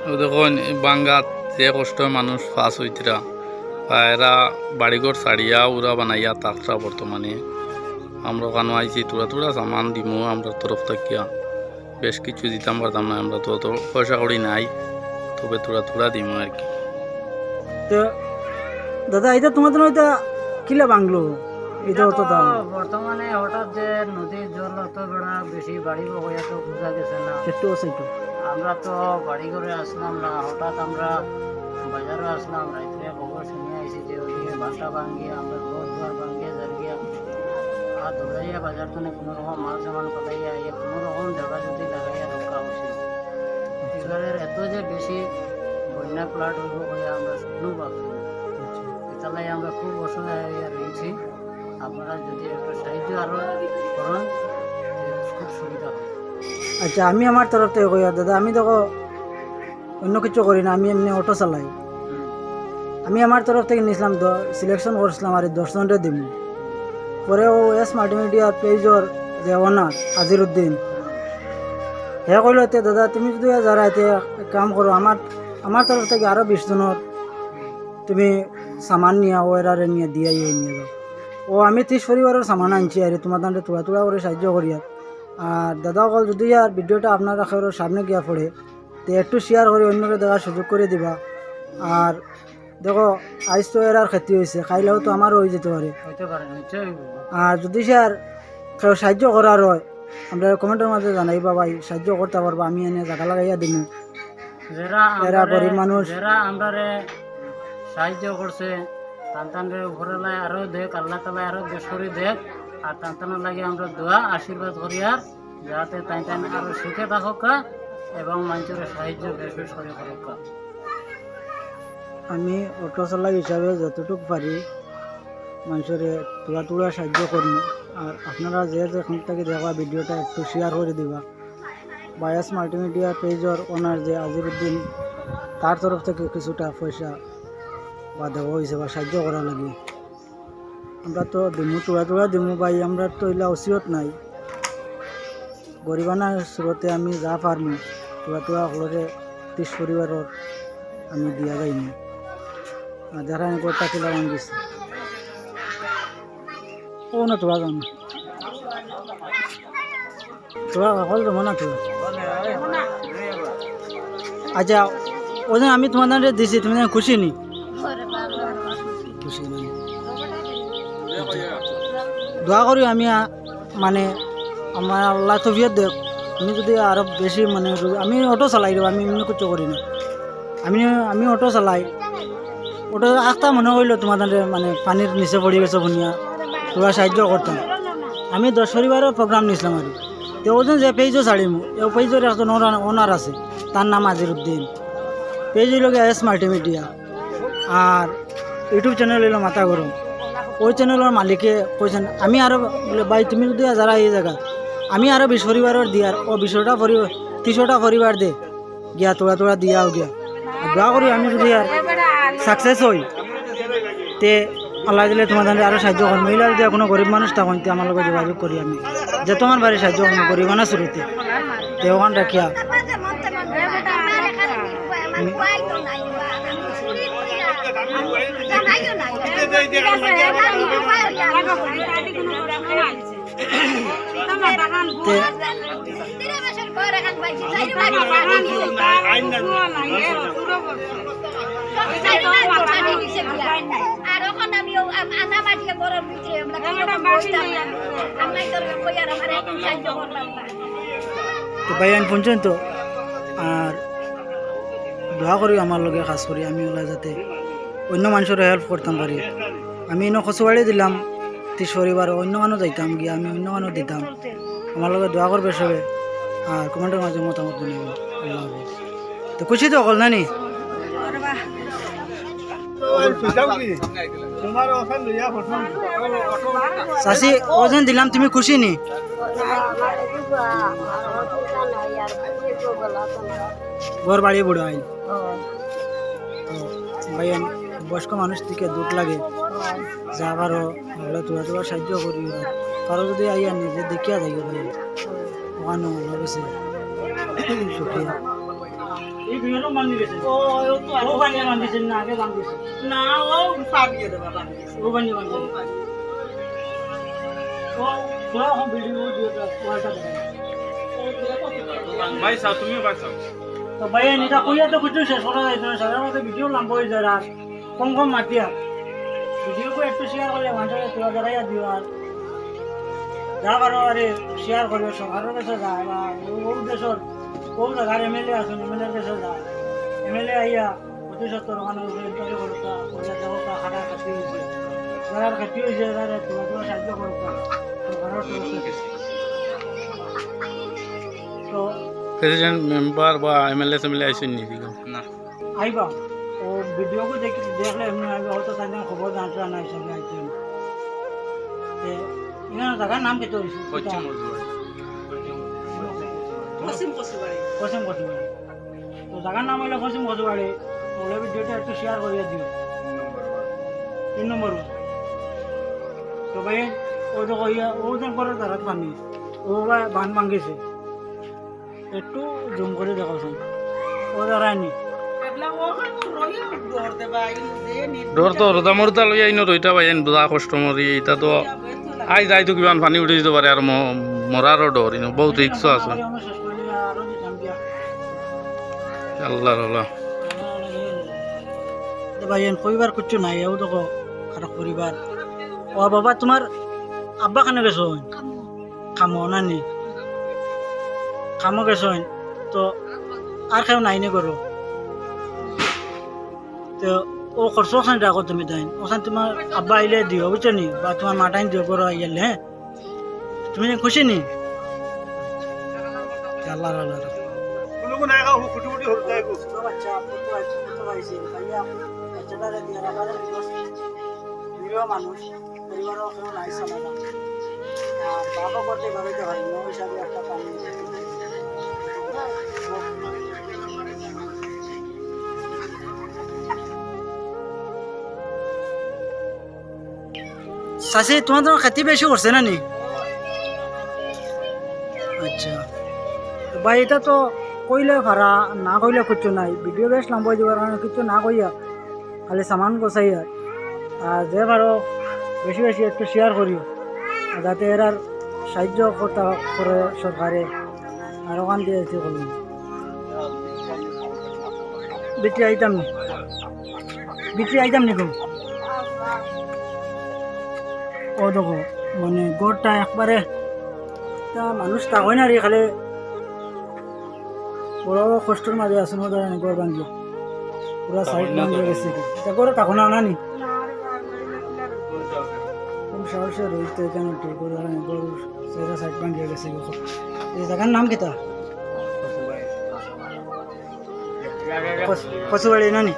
দেখুন বাঙ্গাত যে কষ্ট মানুষ ফাঁস হইতরা এরা বাড়িঘর ছাড়িয়া ওরা বানাইয়া তাকরা বর্তমানে আমরা ওখানে আইছি তোরা তোরা সামান দিমু আমরা তরফ থাকিয়া বেশ কিছু দিতাম পারতাম না, আমরা তো পয়সা করি নাই, তবে তোরা তোরা দিমু আর কি। তো দাদা এটা তোমাদের ওইটা কিলা বাংলো এটা তো বর্তমানে হঠাৎ যে নদীর জল অত বেড়া বেশি বাড়িব হইয়া তো বোঝা গেছে না। একটু সেইটু আমরা তো বাড়ি ঘরে আসলাম না, হঠাৎ আমরা বাজারে আসলাম, রাত্রে খবর শুনে আইছি যে ওইদিকে ভাটা ভাঙ্গিয়া আমরা ঘর দুয়ার ভাঙ্গিয়া জাগিয়া আর দৌড়াইয়া বাজার তো কোনো রকম মাল সামান পাঠাইয়া ইয়ে কোনো রকম জায়গা যদি লাগাইয়া রক্ষা হচ্ছে। এবারের এত যে বেশি বন্যা প্লাট হইব হইয়া আমরা স্বপ্ন ভাবছি না। এটালাই আমরা খুব অসহায় হইয়া রয়েছি। আপনারা যদি একটু সাহায্য আরো করেন খুব সুবিধা হবে। আচ্ছা, আমি আমার তরফ থেকে কইয়া দাদা, আমি দেখো অন্য কিছু করি না, আমি এমনি অটো চালাই। আমি আমার তরফ থেকে নিয়েছিলাম, সিলেকশন করছিলাম আর 10 জনরে দিব। পরে ও এস মাল্টিমিডিয়া পেজর যে ওনার আজিরুদ্দিন হে কইল তে দাদা তুমি যদি যারা এতে কাম করো, আমার তরফ থেকে আরো 20 জনের তুমি সামান নিয়ে ও এরারে নিয়ে দিয়ে নিয়ে যাও। ও আমি 30 পরিবারের সামান আনছি আর তোমার দাঁড়ে তোলা তোলা করে সাহায্য করি। আর দাদা কল যদি আর ভিডিওটা আপনারা কারোর সামনে গিয়া পড়ে তো একটু শেয়ার করে অন্যরা দেখার সুযোগ করে দিবা। আর দেখো আজ তো এর আর ক্ষতি হয়েছে, খাইলেও তো আমারও হয়ে যেতে পারে। আর যদি সে আর কেউ সাহায্য করার হয় আমরা কমেন্টের মাঝে জানাইবা ভাই, সাহায্য করতে পারবা, আমি এনে জায়গা লাগাইয়া দিব। এরা গরিব মানুষ, যারা আমরা সাহায্য করছে তান্তানরে উপরে লাই আরো দেখ, আল্লাহ তালা আরো বেশ করে দেখ। আর তান্তানের লাগে আমরা দোয়া আশীর্বাদ করি আর যাতে তাই আরো সুখে থাকুক এবং মানুষের সাহায্য বেশ বেশ করে করুক। আমি অটো চালাই হিসাবে যতটুকু পারি মানুষের তোলা তোলা সাহায্য করবো। আর আপনারা যে যেখান থেকে দেখবা ভিডিওটা একটু শেয়ার করে দিবা। বায়াস মাল্টিমিডিয়া পেজর ওনার যে আজিরুদ্দিন তার তরফ থেকে কিছুটা পয়সা বা দেওয়া হয়েছে বা সাহায্য করা লাগে। আমরা তো দিমু তোলা তোলা দিমু ভাই, আমরা তো এগুলা ওসিয়ত নাই। গরিবানা স্রোতে আমি যা পারমু তোলা তোলা হলরে 30 পরিবারের আমি দিয়া যাইনি। আর যারা গোটা কিলা ভাঙিছে ও না তোলা যান তোলা হল জমা না তোলা। আচ্ছা ওই আমি তোমাদের দিছি, তুমি খুশি নি? খুশি নি? দোয়া করি আমি মানে আমার আল্লাহ তৌফিক দেখ। আমি যদি আরো বেশি মানে আমি অটো চালাই দেবো, আমি এমনি কিছু করি না। আমি অটো চালাই, ওটা আস্তা মনে করলো তোমাদের মানে পানির নিচে পড়ে গেছে ভুনিয়া, তোরা সাহায্য করতাম। আমি 10 পরিবারের প্রোগ্রাম নিয়েছিলাম আর তো ওজন যে পেজও ছাড়িম, এই পেজের একজন ওনার আছে, তার নাম আজিরুদ্দিন। পেজ হইল এস মাল্টিমিডিয়া আর ইউটিউব চ্যানেল হইল মাথা গরম। ওই চ্যানেলের মালিকে কইছেন আমি আরও বলে ভাই তুমি যদি যারা এই জায়গা আমি আরও 20 পরিবারের দিয়ার ও 20টা পরিবার 30টা পরিবার দে গিয়া তোরা তোরা দিয়াও গিয়া। দোয়া করি আমি যদি আর সাকসেস হই তে আল্লাহ দিলে তোমাদের আরও সাহায্য করবো। মহিলা যদি কোনো গরিব মানুষ তখন আমার লগে যোগাযোগ করি আমি যে তোমার বাড়ি সাহায্য করবো গরিবানা শুরুতে তে ওখান রাখিয়া ভাই আমি পর্যন্ত আর দোয়া করি আমার লগে কাজ করি আমি ওলা যাতে অন্য মানুষের হেল্প করতাম পারি। আমি এনে খসুবাড়ি দিলাম 30 পরিবার, অন্য মানুষ যাইতাম গিয়া আমি অন্য মানুষ দিতাম। আমার লগে দোয়া করবে সবে আর কমেন্টের মাঝে মতামত জানাবেন। আল্লাহ হাফেজ। তো খুশি তো হল নানি? চাষি ওজন দিলাম, তুমি খুশি নি? ঘর বাড়ি বুড়ো আইল ভাই বয়স্ক মানুষ থেকে দুঃখ লাগে যা কারো তোরা তোরা সাহায্য করি। কারো যদি আইয়া নিজে দেখিয়া যাই ভাই ওখানে শুক্রিয়া। এই বিয়েরও বান্ধি গেছে ও বানিয়ে বান্ধিছেন না আগে বান্ধিছে না ও পাবিয়ে দেবা বান্ধি ও বানিয়ে বান্ধিছে তো তোরা এখন ভিডিও দিয়ে ওয়াটা দেবে ভাই চাও তুমিও ভাই চাও তো ভাই এটা কইয়া তো কিছু শেষ করা যায় না সাধারণত ভিডিও লম্বা হয়ে যায় আর কম কম মাতিয়া ভিডিওকে একটু শেয়ার করলে মানুষের তোরা জায়গায় দিও আর যা পারো আরে শেয়ার করিও সরকারের কাছে যায় বা ও দেশের ও জায়গার এমএলএ আছেন এমএলএর কাছে যায় এমএলএ আইয়া 75 ওখানে ইন্টারভিউ করতা ওরা দেওয়া হারা খাতি হয়েছে যারা খাতি হয়েছে তারা তোরা সাহায্য করতা সরকারের তরফ তো প্রেসিডেন্ট মেম্বার বা এমএলএ সেমএলএ আইসেন নি না আইবা ও ভিডিও को দেখলে এমনি আইবা হয়তো তাই খবর জানতে না হিসাবে আইছে ইনার জায়গার নাম কি তো পশ্চিম মজুরি পশ্চিম কসুবাড়ি পশ্চিম কচুবাড়ি তো জায়গার নাম হইলো পশ্চিম কচুবাড়ি ওগুলো ভিডিওটা একটু শেয়ার করিয়ে দিও 3 নম্বর তো ভাই ও তো কইয়া ও যেন করে তারা পানি ও বান ভাঙিছে একটু জুম করে দেখো ও দাঁড়ায়নি এবলা ও রইয়া দৌড় দেবা ইন দে নি ডর তো রদা মরদা লই আইনো রইটা ভাই বুঝা কষ্ট মরি এটা তো আই যাই তো কিমান পানি উঠে যেতে পারে আর মরারও ডর ইনো বহুত রিক্স আছে আমরা শেষ করে আরো দিতাম দিয়া আল্লাহ আল্লাহ ভাই পরিবার কিচ্ছু নাই এও তো খারাপ পরিবার ও বাবা তোমার আব্বা কেন গেছো খামো না নি খামো গেছো তো আর কেউ নাই নি করো তো ও খরচ ওখানে রাখো তুমি তাই ওখানে তোমার আব্বা আইলে দিও বুঝছো নি বা তোমার মাটাই দিও করো আইলে হ্যাঁ তুমি খুশি নি আল্লাহ আল্লাহ বাচ্চা মানুষ পরিবারও কেউ নাই চালানো আর বাবা করতে বাড়িতে হয় ন হিসাবে একটা পানি চাষি তোমার তোমার খেতি বেশি করছে না নি আচ্ছা ভাই এটা তো কইলে ভাড়া না কইলে কিচ্ছু নাই ভিডিও বেশ লম্বা যাবার কারণে কিছু না কইয়া খালি সামান গোছাইয়া আর যে ভালো বেশি বেশি একটু শেয়ার করিও যাতে এরার সাহায্য করতে করে সরকারে আর ওখান দিয়ে এসে করবেন বিক্রি আইতাম নি বিক্রি আইতাম নি গো ও দেখো মানে গড়টা একবারে তা মানুষ তা হয় না রে খালি বড় কষ্টের মাঝে আসুন গড় ভাঙিয়ে পুরা সাইড ভাঙিয়ে গেছে এটা করে তখন আনা নি সাহসে রয়েছে এখানে গরুর সেরা সাইড ভাঙিয়ে গেছে এই জায়গার নাম কিতা কচুবাড়ি না নি